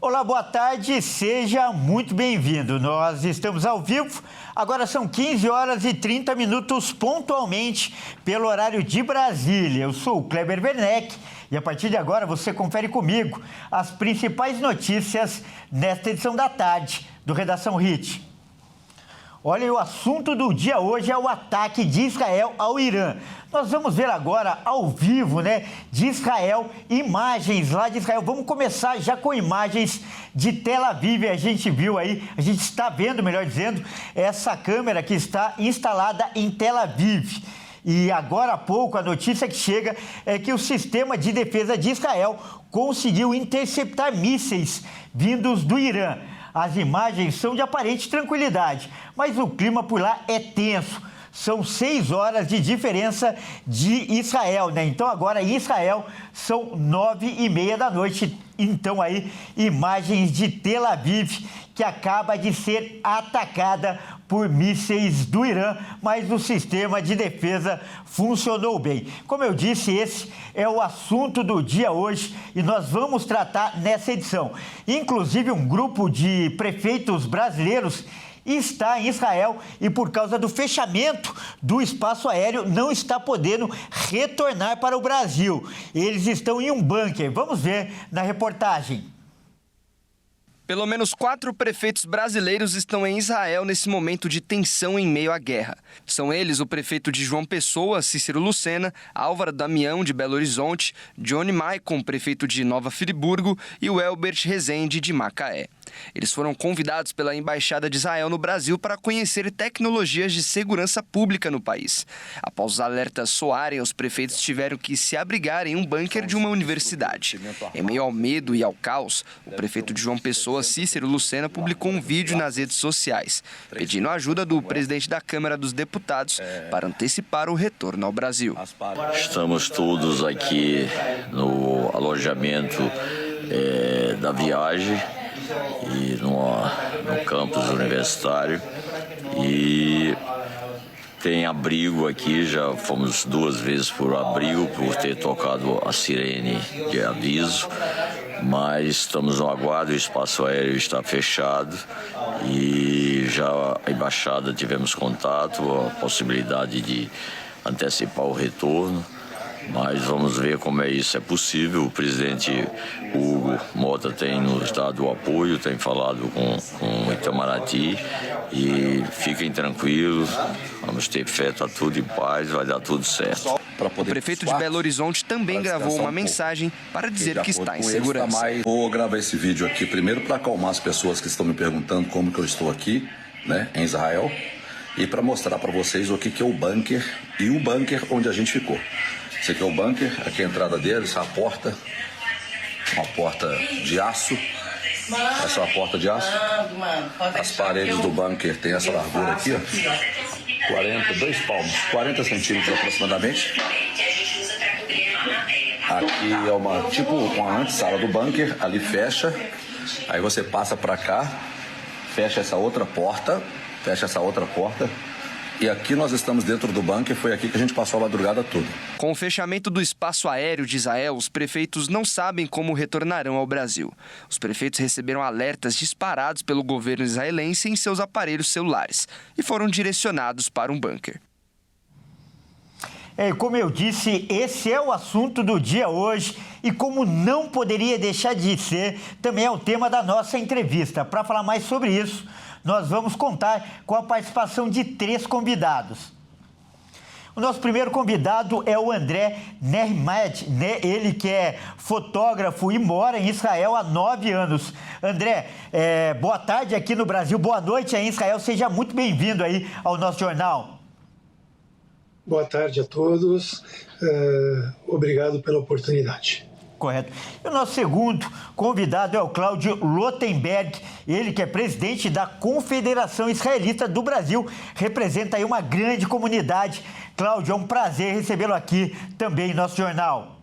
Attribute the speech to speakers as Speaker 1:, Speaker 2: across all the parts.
Speaker 1: Olá, boa tarde, seja muito bem-vindo. Nós estamos ao vivo, agora são 15 horas e 30 minutos pontualmente pelo horário de Brasília. Eu sou o Kleber Werneck e a partir de agora você confere comigo as principais notícias nesta edição da tarde do Redação HIT. Olha, o assunto do dia hoje é o ataque de Israel ao Irã. Nós vamos ver agora, ao vivo, de Israel, imagens lá de Israel. Vamos começar já com imagens de Tel Aviv. A gente viu aí, a gente está vendo, melhor dizendo, essa câmera que está instalada em Tel Aviv. E agora há pouco, a notícia que chega é que o sistema de defesa de Israel conseguiu interceptar mísseis vindos do Irã. As imagens são de aparente tranquilidade, mas o clima por lá é tenso. São 6 horas de diferença de Israel, Então agora em Israel são 9h30 da noite. Então aí, imagens de Tel Aviv, que acaba de ser atacada por mísseis do Irã, mas o sistema de defesa funcionou bem. Como eu disse, esse é o assunto do dia hoje e nós vamos tratar nessa edição. Inclusive, um grupo de prefeitos brasileiros está em Israel e, por causa do fechamento do espaço aéreo, não está podendo retornar para o Brasil. Eles estão em um bunker. Vamos ver na reportagem.
Speaker 2: Pelo menos 4 prefeitos brasileiros estão em Israel nesse momento de tensão em meio à guerra. São eles o prefeito de João Pessoa, Cícero Lucena, Álvaro Damião, de Belo Horizonte, Johnny Maicon, prefeito de Nova Friburgo, e o Elbert Rezende, de Macaé. Eles foram convidados pela Embaixada de Israel no Brasil para conhecer tecnologias de segurança pública no país. Após os alertas soarem, os prefeitos tiveram que se abrigar em um bunker de uma universidade. Em meio ao medo e ao caos, o prefeito de João Pessoa, Cícero Lucena, publicou um vídeo nas redes sociais, pedindo a ajuda do presidente da Câmara dos Deputados para antecipar o retorno ao Brasil.
Speaker 3: Estamos todos aqui no alojamento da viagem e no campus universitário, e tem abrigo aqui. Já fomos 2 vezes por abrigo por ter tocado a sirene de aviso, mas estamos no aguardo. O espaço aéreo está fechado e já a embaixada tivemos contato, a possibilidade de antecipar o retorno. Mas vamos ver como isso é possível. O presidente Hugo Mota tem nos dado o apoio, tem falado com o Itamaraty, e fiquem tranquilos, vamos ter fé, está tudo em paz, vai dar tudo certo.
Speaker 2: O prefeito de Belo Horizonte também gravou uma mensagem para dizer que está em segurança.
Speaker 4: Vou gravar esse vídeo aqui primeiro para acalmar as pessoas que estão me perguntando como que eu estou aqui, em Israel, e para mostrar para vocês o que é o bunker e o bunker onde a gente ficou. Esse aqui é o bunker, aqui é a entrada dele, essa é a porta, uma porta de aço. Essa é uma porta de aço. As paredes do bunker tem essa largura aqui, 2 palmos, 40 centímetros aproximadamente. Aqui é uma antessala do bunker, ali fecha, aí você passa para cá, fecha essa outra porta, e aqui nós estamos dentro do bunker. Foi aqui que a gente passou a madrugada toda.
Speaker 2: Com o fechamento do espaço aéreo de Israel, os prefeitos não sabem como retornarão ao Brasil. Os prefeitos receberam alertas disparados pelo governo israelense em seus aparelhos celulares e foram direcionados para um bunker.
Speaker 1: Como eu disse, esse é o assunto do dia hoje e, como não poderia deixar de ser, também é o tema da nossa entrevista. Para falar mais sobre isso, nós vamos contar com a participação de 3 convidados. O nosso primeiro convidado é o André Nehmed, ele que é fotógrafo e mora em Israel há 9 anos. André, boa tarde aqui no Brasil, boa noite aí em Israel, seja muito bem-vindo aí ao nosso jornal.
Speaker 5: Boa tarde a todos, obrigado pela oportunidade.
Speaker 1: Correto. E o nosso segundo convidado é o Cláudio Lotenberg, ele que é presidente da Confederação Israelita do Brasil, representa aí uma grande comunidade. Cláudio, é um prazer recebê-lo aqui também em nosso jornal.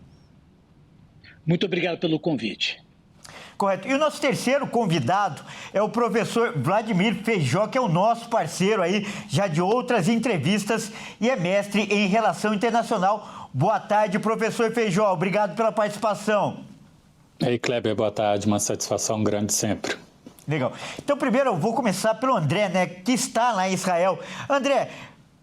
Speaker 6: Muito obrigado pelo convite.
Speaker 1: Correto. E o nosso terceiro convidado é o professor Vladimir Feijó, que é o nosso parceiro aí já de outras entrevistas e é mestre em Relação Internacional. Boa tarde, professor Feijó. Obrigado pela participação.
Speaker 7: Ei, Kleber, boa tarde. Uma satisfação grande sempre.
Speaker 1: Legal. Então, primeiro eu vou começar pelo André, né, que está lá em Israel. André,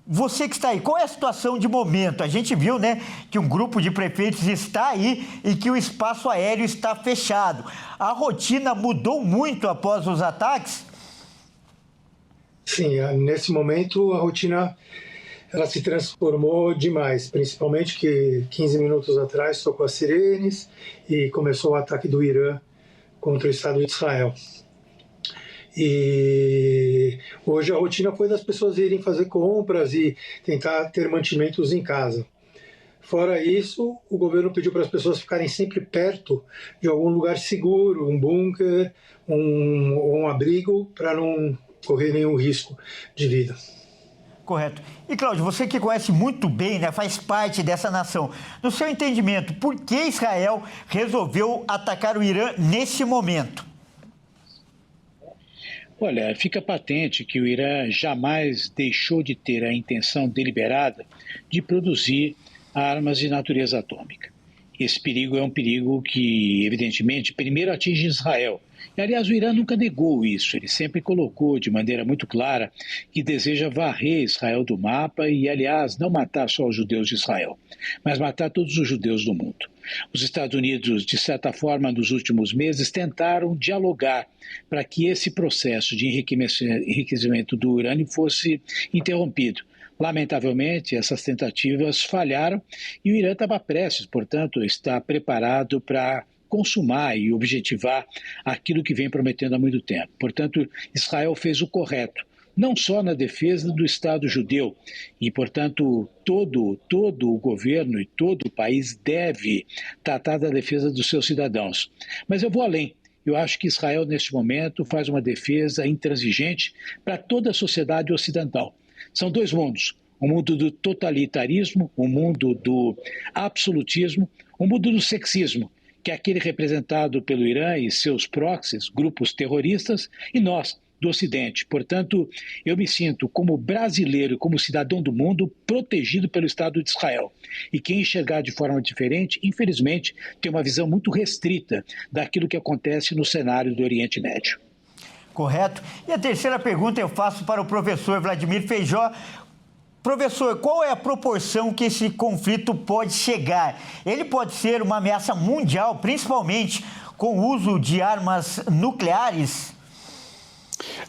Speaker 1: você que está aí, qual é a situação de momento? A gente viu, né, que um grupo de prefeitos está aí e que o espaço aéreo está fechado. A rotina mudou muito após os ataques?
Speaker 5: Sim, nesse momento a rotina ela se transformou demais, principalmente que 15 minutos atrás tocou as sirenes e começou o ataque do Irã contra o Estado de Israel. E hoje a rotina foi das pessoas irem fazer compras e tentar ter mantimentos em casa. Fora isso, o governo pediu para as pessoas ficarem sempre perto de algum lugar seguro, um bunker, um abrigo, para não correr nenhum risco de vida.
Speaker 1: Correto. E, Cláudio, você que conhece muito bem, né, faz parte dessa nação, no seu entendimento, por que Israel resolveu atacar o Irã nesse momento?
Speaker 6: Olha, fica patente que o Irã jamais deixou de ter a intenção deliberada de produzir armas de natureza atômica. Esse perigo é um perigo que, evidentemente, primeiro atinge Israel. E, aliás, o Irã nunca negou isso, ele sempre colocou de maneira muito clara que deseja varrer Israel do mapa e, aliás, não matar só os judeus de Israel, mas matar todos os judeus do mundo. Os Estados Unidos, de certa forma, nos últimos meses, tentaram dialogar para que esse processo de enriquecimento do urânio fosse interrompido. Lamentavelmente, essas tentativas falharam e o Irã estava prestes, portanto, está preparado para consumar e objetivar aquilo que vem prometendo há muito tempo. Portanto, Israel fez o correto, não só na defesa do Estado judeu, e, portanto, todo o governo e todo o país deve tratar da defesa dos seus cidadãos. Mas eu vou além. Eu acho que Israel, neste momento, faz uma defesa intransigente para toda a sociedade ocidental. São dois mundos, o mundo do totalitarismo, o mundo do absolutismo, o mundo do sexismo, que é aquele representado pelo Irã e seus proxies, grupos terroristas, e nós, do Ocidente. Portanto, eu me sinto, como brasileiro e como cidadão do mundo, protegido pelo Estado de Israel. E quem enxergar de forma diferente, infelizmente, tem uma visão muito restrita daquilo que acontece no cenário do Oriente Médio.
Speaker 1: Correto. E a terceira pergunta eu faço para o professor Vladimir Feijó. Professor, qual é a proporção que esse conflito pode chegar? Ele pode ser uma ameaça mundial, principalmente com o uso de armas nucleares?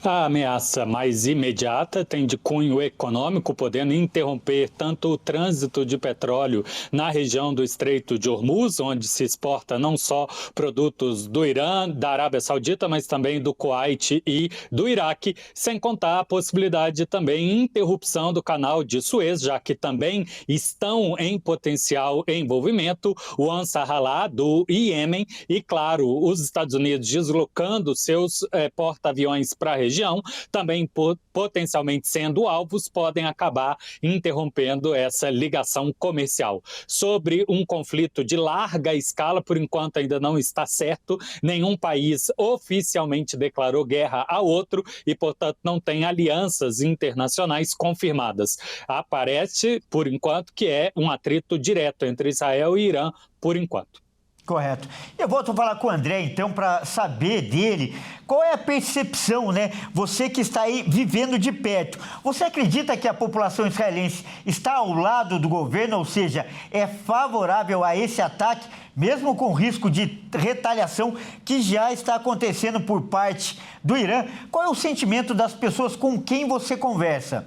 Speaker 7: A ameaça mais imediata tem de cunho econômico, podendo interromper tanto o trânsito de petróleo na região do Estreito de Hormuz, onde se exporta não só produtos do Irã, da Arábia Saudita, mas também do Kuwait e do Iraque, sem contar a possibilidade também de interrupção do canal de Suez, já que também estão em potencial envolvimento o Ansar-Allah do Iêmen e, claro, os Estados Unidos deslocando seus porta-aviões para a região, também potencialmente sendo alvos, podem acabar interrompendo essa ligação comercial. Sobre um conflito de larga escala, por enquanto ainda não está certo, nenhum país oficialmente declarou guerra a outro e, portanto, não tem alianças internacionais confirmadas. Aparece, por enquanto, que é um atrito direto entre Israel e Irã, por enquanto.
Speaker 1: Correto. Eu volto a falar com o André, então, para saber dele qual é a percepção, né? Você que está aí vivendo de perto. Você acredita que a população israelense está ao lado do governo, ou seja, é favorável a esse ataque, mesmo com risco de retaliação que já está acontecendo por parte do Irã? Qual é o sentimento das pessoas com quem você conversa?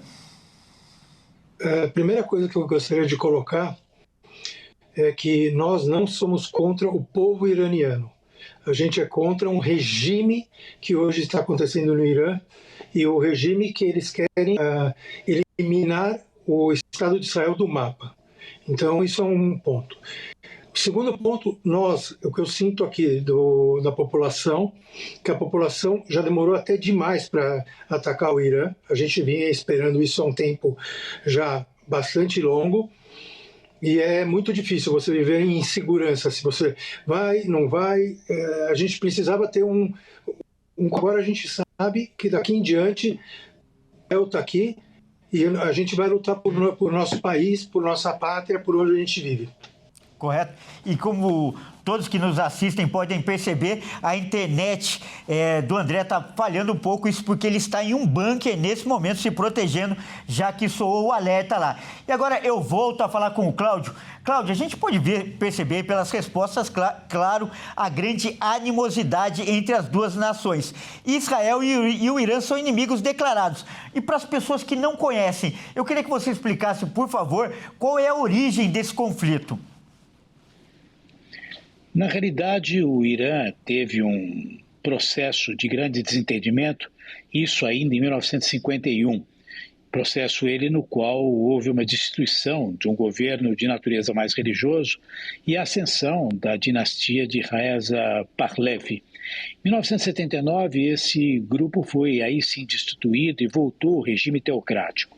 Speaker 5: A primeira coisa que eu gostaria de colocar é que nós não somos contra o povo iraniano. A gente é contra um regime que hoje está acontecendo no Irã e o regime que eles querem eliminar o Estado de Israel do mapa. Então, isso é um ponto. O segundo ponto, o que eu sinto aqui da população, que a população já demorou até demais para atacar o Irã. A gente vinha esperando isso há um tempo já bastante longo. E é muito difícil você viver em insegurança, se você vai, não vai. A gente precisava ter agora a gente sabe que daqui em diante Israel está aqui e a gente vai lutar por nosso país, por nossa pátria, por onde a gente vive.
Speaker 1: Correto. E como todos que nos assistem podem perceber, a internet do André está falhando um pouco, isso porque ele está em um bunker nesse momento se protegendo, já que soou o alerta lá. E agora eu volto a falar com o Cláudio. Cláudio, a gente pode perceber pelas respostas, claro, a grande animosidade entre as duas nações. Israel e o Irã são inimigos declarados. E para as pessoas que não conhecem, eu queria que você explicasse, por favor, qual é a origem desse conflito.
Speaker 6: Na realidade, o Irã teve um processo de grande desentendimento, isso ainda em 1951. Processo ele no qual houve uma destituição de um governo de natureza mais religioso e a ascensão da dinastia de Reza Pahlavi. Em 1979, esse grupo foi aí sim destituído e voltou ao regime teocrático.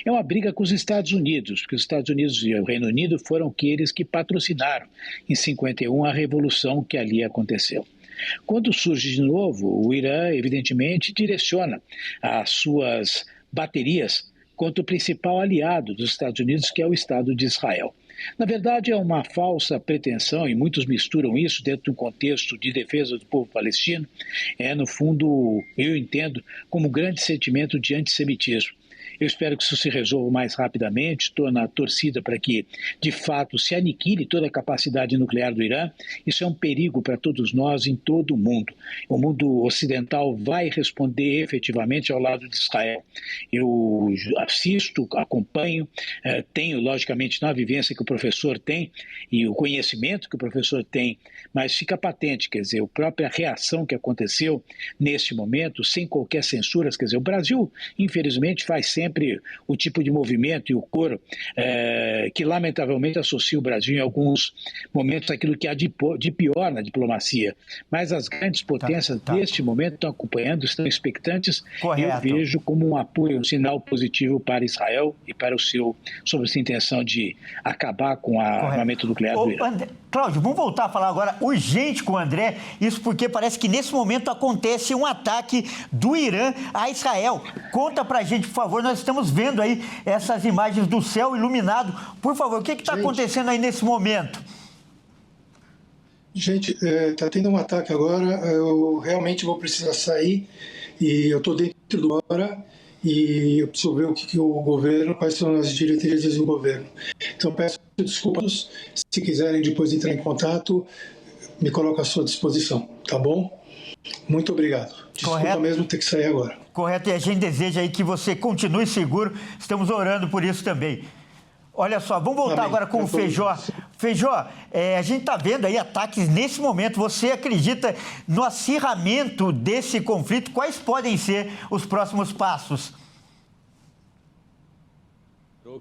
Speaker 6: É uma briga com os Estados Unidos, porque os Estados Unidos e o Reino Unido foram aqueles que patrocinaram em 51 a revolução que ali aconteceu. Quando surge de novo, o Irã, evidentemente, direciona as suas baterias contra o principal aliado dos Estados Unidos, que é o Estado de Israel. Na verdade, é uma falsa pretensão, e muitos misturam isso dentro de um contexto de defesa do povo palestino, no fundo, eu entendo, como um grande sentimento de antissemitismo. Eu espero que isso se resolva mais rapidamente, estou na torcida para que, de fato, se aniquile toda a capacidade nuclear do Irã. Isso é um perigo para todos nós em todo o mundo. O mundo ocidental vai responder efetivamente ao lado de Israel. Eu assisto, acompanho, tenho, logicamente, na vivência que o professor tem e o conhecimento que o professor tem, mas fica patente, quer dizer, a própria reação que aconteceu neste momento, sem qualquer censura, quer dizer, o Brasil, infelizmente, faz sempre o tipo de movimento e o coro que lamentavelmente associa o Brasil em alguns momentos àquilo que há de pior na diplomacia. Mas as grandes potências deste momento estão acompanhando, estão expectantes.
Speaker 1: Correto.
Speaker 6: Eu vejo como um apoio, um sinal positivo para Israel e para sobre essa intenção de acabar com o armamento nuclear do Irã.
Speaker 1: Cláudio, vamos voltar a falar agora urgente com o André, isso porque parece que nesse momento acontece um ataque do Irã a Israel. Conta pra gente, por favor, nós estamos vendo aí essas imagens do céu iluminado. Por favor, o que está acontecendo aí nesse momento?
Speaker 5: Gente, está tendo um ataque agora, eu realmente vou precisar sair e eu estou dentro do hora e eu preciso ver o que o governo, quais são as diretrizes do governo. Então peço desculpas, se quiserem depois entrar em contato, me coloco à sua disposição, tá bom? Muito obrigado. Desculpa mesmo ter que sair agora.
Speaker 1: Correto, e a gente deseja aí que você continue seguro, estamos orando por isso também. Olha só, vamos voltar agora com o Feijó. Feijó, a gente está vendo aí ataques nesse momento. Você acredita no acirramento desse conflito? Quais podem ser os próximos passos?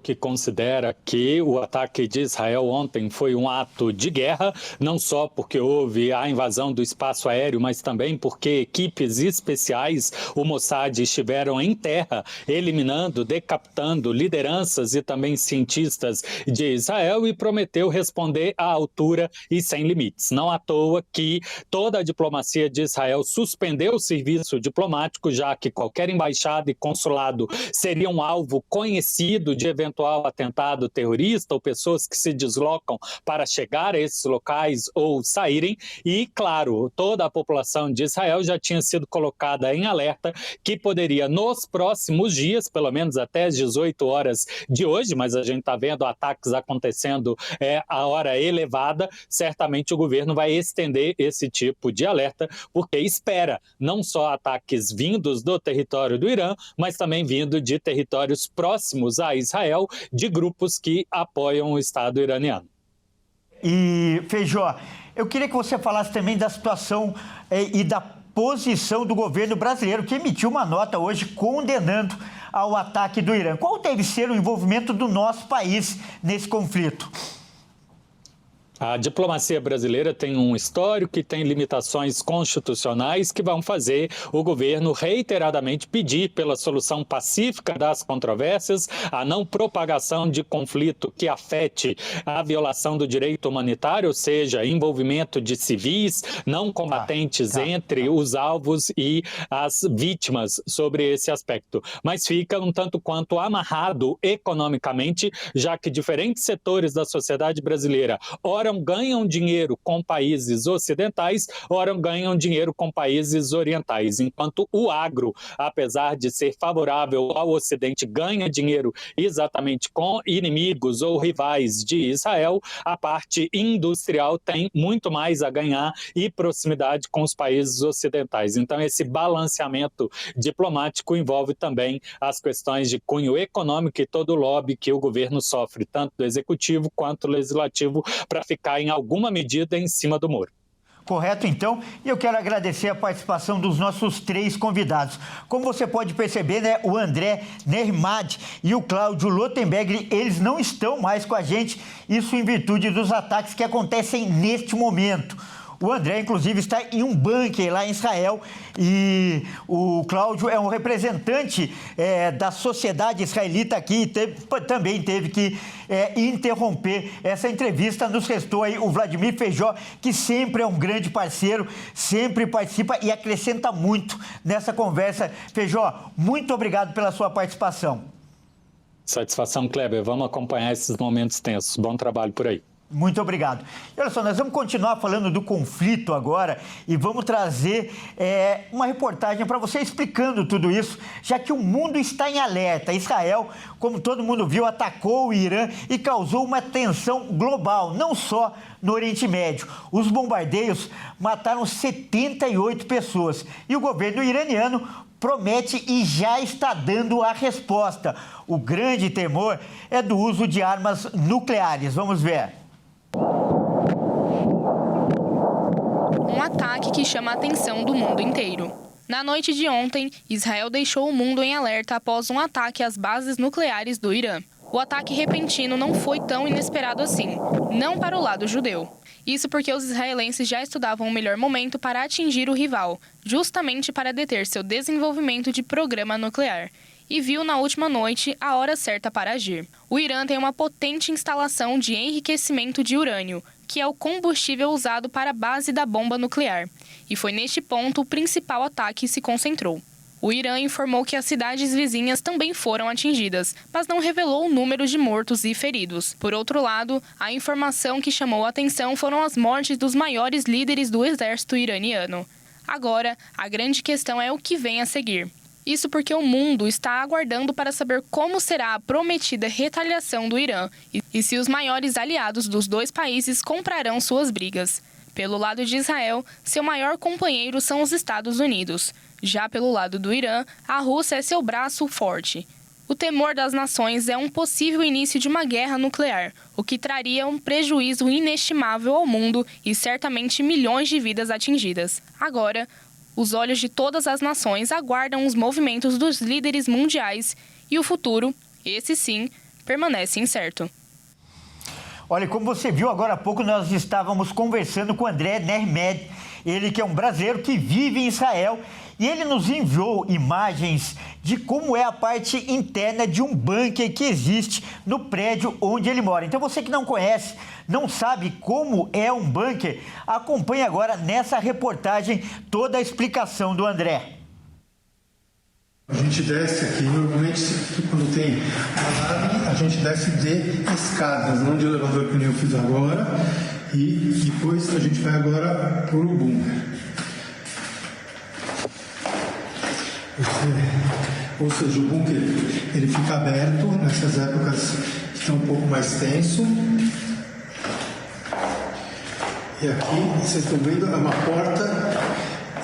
Speaker 7: Que considera que o ataque de Israel ontem foi um ato de guerra, não só porque houve a invasão do espaço aéreo, mas também porque equipes especiais, o Mossad, estiveram em terra, eliminando, decapitando lideranças e também cientistas de Israel e prometeu responder à altura e sem limites. Não à toa que toda a diplomacia de Israel suspendeu o serviço diplomático, já que qualquer embaixada e consulado seriam um alvo conhecido de eventual atentado terrorista ou pessoas que se deslocam para chegar a esses locais ou saírem. E, claro, toda a população de Israel já tinha sido colocada em alerta que poderia, nos próximos dias, pelo menos até as 18 horas de hoje, mas a gente está vendo ataques acontecendo a hora elevada, certamente o governo vai estender esse tipo de alerta, porque espera não só ataques vindos do território do Irã, mas também vindo de territórios próximos a Israel, de grupos que apoiam o Estado iraniano.
Speaker 1: E, Feijó, eu queria que você falasse também da situação e da posição do governo brasileiro, que emitiu uma nota hoje condenando ao ataque do Irã. Qual deve ser o envolvimento do nosso país nesse conflito?
Speaker 7: A diplomacia brasileira tem um histórico e tem limitações constitucionais que vão fazer o governo reiteradamente pedir pela solução pacífica das controvérsias, a não propagação de conflito que afete a violação do direito humanitário, ou seja, envolvimento de civis, não combatentes entre os alvos e as vítimas sobre esse aspecto. Mas fica um tanto quanto amarrado economicamente, já que diferentes setores da sociedade brasileira, ora ora ganham dinheiro com países ocidentais, ora ganham dinheiro com países orientais, enquanto o agro, apesar de ser favorável ao Ocidente, ganha dinheiro exatamente com inimigos ou rivais de Israel, a parte industrial tem muito mais a ganhar e proximidade com os países ocidentais. Então, esse balanceamento diplomático envolve também as questões de cunho econômico e todo o lobby que o governo sofre, tanto do executivo quanto do legislativo, para ficar em alguma medida em cima do muro.
Speaker 1: Correto, então. E eu quero agradecer a participação dos nossos 3 convidados. Como você pode perceber, né, o André Nehmad e o Cláudio Lotenberg, eles não estão mais com a gente, isso em virtude dos ataques que acontecem neste momento. O André, inclusive, está em um bunker lá em Israel e o Cláudio é um representante da sociedade israelita aqui e também teve que interromper essa entrevista. Nos restou aí o Vladimir Feijó, que sempre é um grande parceiro, sempre participa e acrescenta muito nessa conversa. Feijó, muito obrigado pela sua participação.
Speaker 7: Satisfação, Kleber. Vamos acompanhar esses momentos tensos. Bom trabalho por aí.
Speaker 1: Muito obrigado. E olha só, nós vamos continuar falando do conflito agora e vamos trazer uma reportagem para você explicando tudo isso, já que o mundo está em alerta. Israel, como todo mundo viu, atacou o Irã e causou uma tensão global, não só no Oriente Médio. Os bombardeios mataram 78 pessoas e o governo iraniano promete e já está dando a resposta. O grande temor é do uso de armas nucleares. Vamos ver.
Speaker 8: Um ataque que chama a atenção do mundo inteiro. Na noite de ontem, Israel deixou o mundo em alerta após um ataque às bases nucleares do Irã. O ataque repentino não foi tão inesperado assim, não para o lado judeu. Isso porque os israelenses já estudavam o melhor momento para atingir o rival, justamente para deter seu desenvolvimento de programa nuclear. E viu na última noite a hora certa para agir. O Irã tem uma potente instalação de enriquecimento de urânio, que é o combustível usado para a base da bomba nuclear. E foi neste ponto o principal ataque se concentrou. O Irã informou que as cidades vizinhas também foram atingidas, mas não revelou o número de mortos e feridos. Por outro lado, a informação que chamou a atenção foram as mortes dos maiores líderes do exército iraniano. Agora, a grande questão é o que vem a seguir. Isso porque o mundo está aguardando para saber como será a prometida retaliação do Irã e se os maiores aliados dos 2 países comprarão suas brigas. Pelo lado de Israel, seu maior companheiro são os Estados Unidos. Já pelo lado do Irã, a Rússia é seu braço forte. O temor das nações é um possível início de uma guerra nuclear, o que traria um prejuízo inestimável ao mundo e certamente milhões de vidas atingidas. Agora, os olhos de todas as nações aguardam os movimentos dos líderes mundiais e o futuro, esse sim, permanece incerto.
Speaker 1: Olha, como você viu agora há pouco, nós estávamos conversando com o André Nehmad, ele que é um brasileiro que vive em Israel, e ele nos enviou imagens de como é a parte interna de um bunker que existe no prédio onde ele mora. Então você que não conhece, não sabe como é um bunker, acompanhe agora nessa reportagem toda a explicação do André.
Speaker 5: A gente desce aqui, normalmente quando tem a nave, a gente desce de escadas, não de elevador que nem eu fiz agora, e depois a gente vai agora para o bunker. Ou seja, o bunker ele fica aberto nessas épocas que estão um pouco mais tenso. E aqui, vocês estão vendo, é uma porta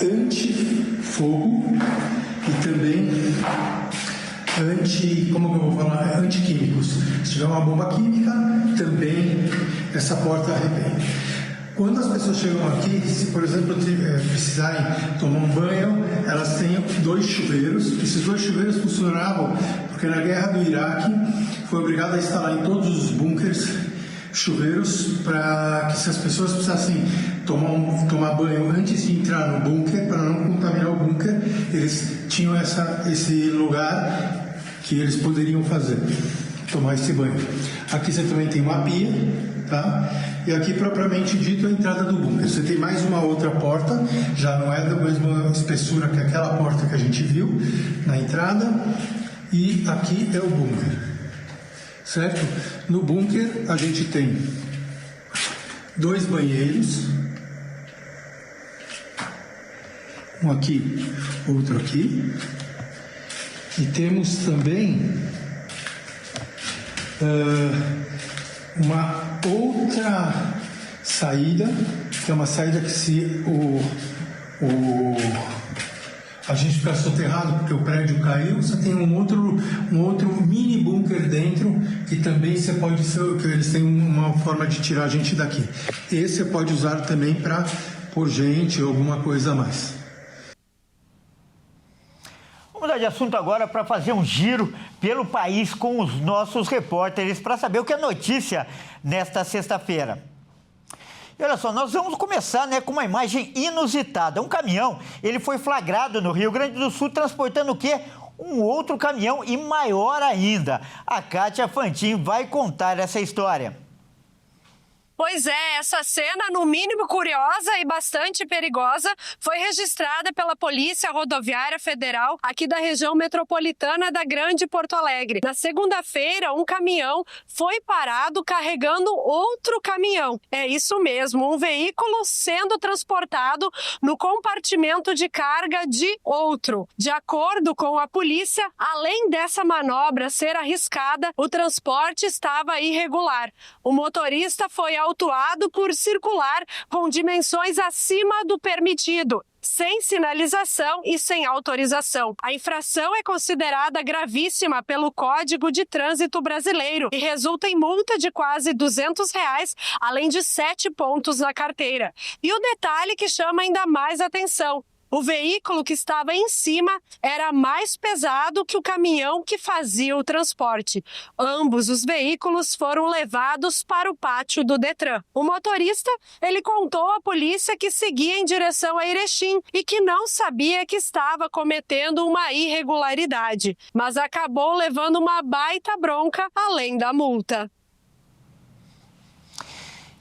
Speaker 5: anti-fogo e também antiquímicos. Se tiver uma bomba química, também essa porta arrebenta. Quando as pessoas chegam aqui, se por exemplo precisarem tomar um banho, elas têm 2 chuveiros. Esses 2 chuveiros funcionavam porque na guerra do Iraque foi obrigado a instalar em todos os bunkers chuveiros para que se as pessoas precisassem tomar banho antes de entrar no bunker, para não contaminar o bunker, eles tinham esse lugar que eles poderiam fazer, tomar esse banho. Aqui você também tem uma pia, tá? E aqui, propriamente dito, a entrada do bunker. Você tem mais uma outra porta, já não é da mesma espessura que aquela porta que a gente viu na entrada. E aqui é o bunker, certo? No bunker a gente tem 2 banheiros, um aqui, outro aqui, e temos também uma outra saída, que é uma saída que se a gente ficar soterrado porque o prédio caiu, você tem um outro mini bunker dentro que também você pode que eles têm uma forma de tirar a gente daqui. Esse você pode usar também para pôr gente ou alguma coisa a mais.
Speaker 1: Vamos mudar de assunto agora para fazer um giro pelo país com os nossos repórteres para saber o que é notícia nesta sexta-feira. E olha só, nós vamos começar com uma imagem inusitada. Um caminhão, ele foi flagrado no Rio Grande do Sul transportando o quê? Um outro caminhão e maior ainda. A Kátia Fantin vai contar essa história.
Speaker 9: Pois é, essa cena, no mínimo curiosa e bastante perigosa, foi registrada pela Polícia Rodoviária Federal aqui da região metropolitana da Grande Porto Alegre. Na segunda-feira, um caminhão foi parado carregando outro caminhão. É isso mesmo, um veículo sendo transportado no compartimento de carga de outro. De acordo com a polícia, além dessa manobra ser arriscada, o transporte estava irregular. O motorista foi autuado por circular com dimensões acima do permitido, sem sinalização e sem autorização. A infração é considerada gravíssima pelo Código de Trânsito Brasileiro e resulta em multa de quase R$200, além de 7 pontos na carteira. E o detalhe que chama ainda mais atenção: o veículo que estava em cima era mais pesado que o caminhão que fazia o transporte. Ambos os veículos foram levados para o pátio do Detran. O motorista, ele contou à polícia que seguia em direção a Erechim e que não sabia que estava cometendo uma irregularidade, mas acabou levando uma baita bronca além da multa.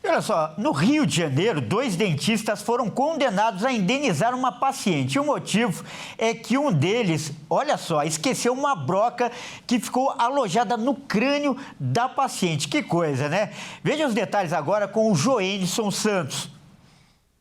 Speaker 1: Olha só, no Rio de Janeiro, 2 dentistas foram condenados a indenizar uma paciente. O motivo é que um deles, olha só, esqueceu uma broca que ficou alojada no crânio da paciente. Que coisa, né? Veja os detalhes agora com o Joenison Santos.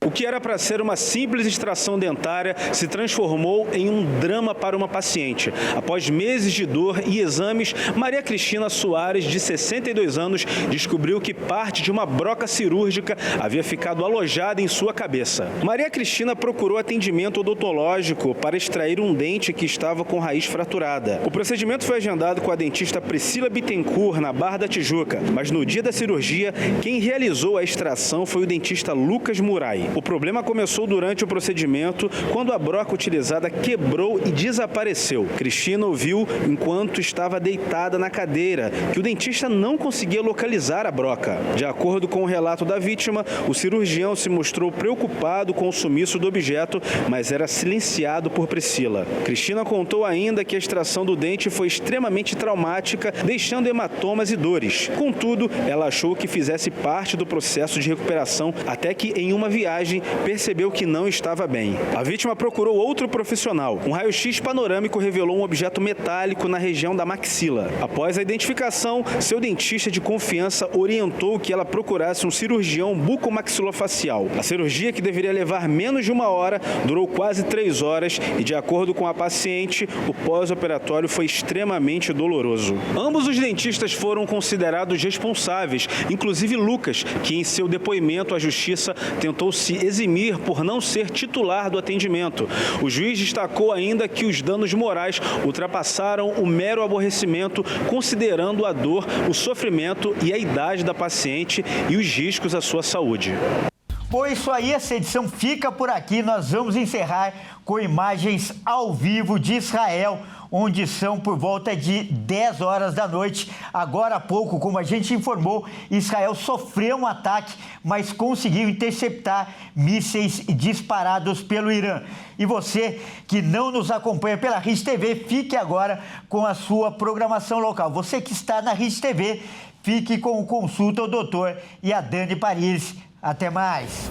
Speaker 10: O que era para ser uma simples extração dentária se transformou em um drama para uma paciente. Após meses de dor e exames, Maria Cristina Soares, de 62 anos, descobriu que parte de uma broca cirúrgica havia ficado alojada em sua cabeça. Maria Cristina procurou atendimento odontológico para extrair um dente que estava com raiz fraturada. O procedimento foi agendado com a dentista Priscila Bittencourt, na Barra da Tijuca, mas no dia da cirurgia, quem realizou a extração foi o dentista Lucas Murai. O problema começou durante o procedimento, quando a broca utilizada quebrou e desapareceu. Cristina ouviu, enquanto estava deitada na cadeira, que o dentista não conseguia localizar a broca. De acordo com o relato da vítima, o cirurgião se mostrou preocupado com o sumiço do objeto, mas era silenciado por Priscila. Cristina contou ainda que a extração do dente foi extremamente traumática, deixando hematomas e dores. Contudo, ela achou que fizesse parte do processo de recuperação, até que em uma viagem percebeu que não estava bem. A vítima procurou outro profissional. Um raio-x panorâmico revelou um objeto metálico na região da maxila. Após a identificação, seu dentista de confiança orientou que ela procurasse um cirurgião bucomaxilofacial. A cirurgia, que deveria levar menos de 1 hora, durou quase 3 horas e, de acordo com a paciente, o pós-operatório foi extremamente doloroso. Ambos os dentistas foram considerados responsáveis, inclusive Lucas, que em seu depoimento à justiça tentou se eximir por não ser titular do atendimento. O juiz destacou ainda que os danos morais ultrapassaram o mero aborrecimento, considerando a dor, o sofrimento e a idade da paciente e os riscos à sua saúde.
Speaker 1: Bom, isso aí, essa edição fica por aqui. Nós vamos encerrar com imagens ao vivo de Israel, onde são por volta de 10 horas da noite. Agora há pouco, como a gente informou, Israel sofreu um ataque, mas conseguiu interceptar mísseis disparados pelo Irã. E você que não nos acompanha pela Rede TV, fique agora com a sua programação local. Você que está na Rede TV, fique com o Consulta ao Doutor e a Dani Paris. Até mais!